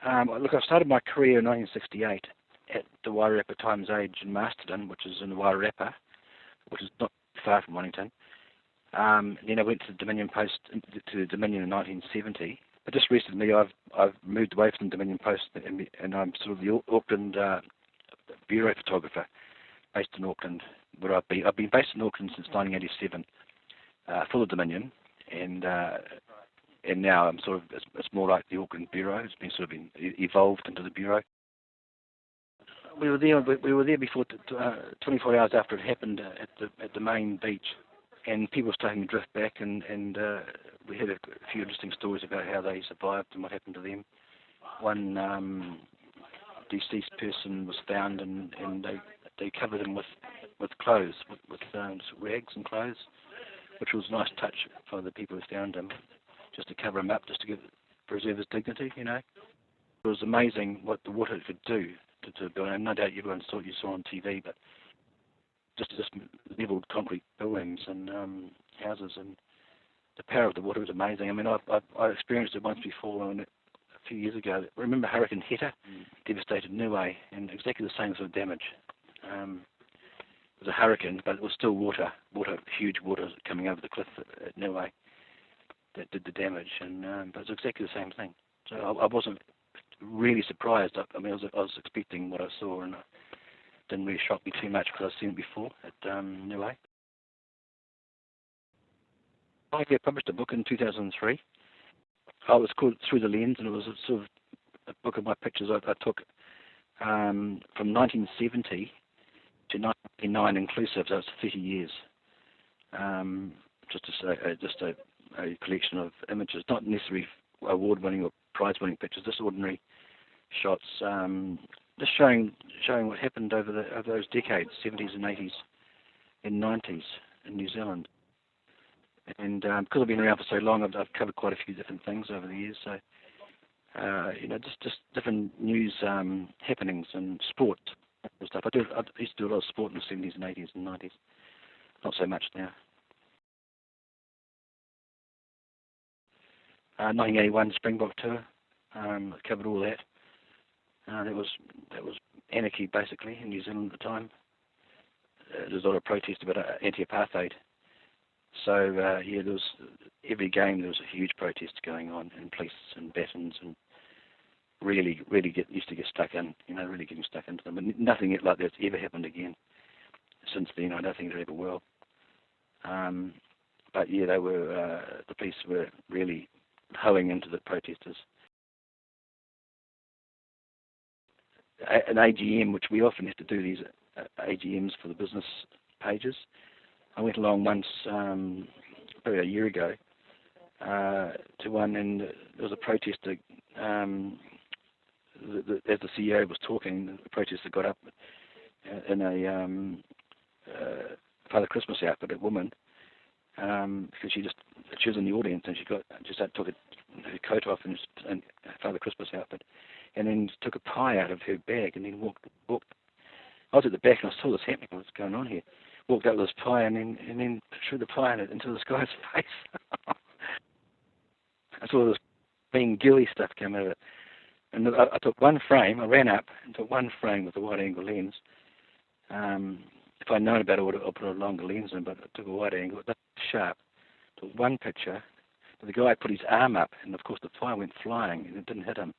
Look, I started my career in 1968 at the Wairarapa Times Age in Masterton, which is in the Wairarapa, which is not far from Wellington. Then I went to the Dominion Post, to the Dominion in 1970. But just recently, I've moved away from the Dominion Post, and I'm sort of the Auckland bureau photographer, based in Auckland. Where I've been based in Auckland since 1987, for the Dominion, and now I'm sort of it's more like the Auckland bureau. It's been sort of evolved into the bureau. We were there before 24 hours after it happened at the main beach, and people were starting to drift back, and we had a few interesting stories about how they survived and what happened to them. One deceased person was found, and they covered him with clothes, with rags and clothes, which was a nice touch for the people who found him, just to cover him up, just to preserve his dignity, you know. It was amazing what the water could do to build. And no doubt everyone saw what you saw on TV, but just levelled concrete buildings and houses, and the power of the water was amazing. I mean, I experienced it once before, a few years ago. Remember Hurricane Heta devastated Niue, and exactly the same sort of damage. It was a hurricane, but it was still water, huge water coming over the cliff at Niue that did the damage, and but it was exactly the same thing. So I wasn't really surprised. I mean, I was expecting what I saw, and it didn't really shock me too much because I've seen it before at Niue. I published a book in 2003. It was called Through the Lens, and it was a sort of a book of my pictures I took from 1970 to 1999 inclusive, so it's 30 years. Just a collection of images, not necessarily award-winning or prize-winning pictures, just ordinary shots, just showing what happened over those decades, 70s and 80s and 90s in New Zealand. And because I've been around for so long, I've covered quite a few different things over the years. So, just different news happenings and sport and stuff. I used to do a lot of sport in the 70s and 80s and 90s. Not so much now. 1981 Springbok tour. I covered all that. That was anarchy basically in New Zealand at the time. There was a lot of protest about anti-apartheid. So there was every game there was a huge protest going on, and police and batons, and really used to get stuck in, really getting stuck into them. And nothing like that's ever happened again since then. I don't think there ever will. But yeah, they were the police were really hoeing into the protesters. An AGM, which we often have to do these AGMs for the business pages. I went along once, probably a year ago, to one, and there was a protester. As the CEO was talking, the protester got up in a Father Christmas outfit, a woman, because she was in the audience, and she took her coat off and Father Christmas outfit, and then took a pie out of her bag, and then walked. I was at the back and I saw this happening. What's going on here? Walked up with this pie and then threw the pie into this guy's face. I saw this being gilly stuff come out of it. And I took one frame. I ran up and took one frame with a wide-angle lens. If I'd known about it, I'd put a longer lens in, but I took a wide angle. It was sharp. Took one picture. The guy put his arm up, and of course the pie went flying, and it didn't hit him.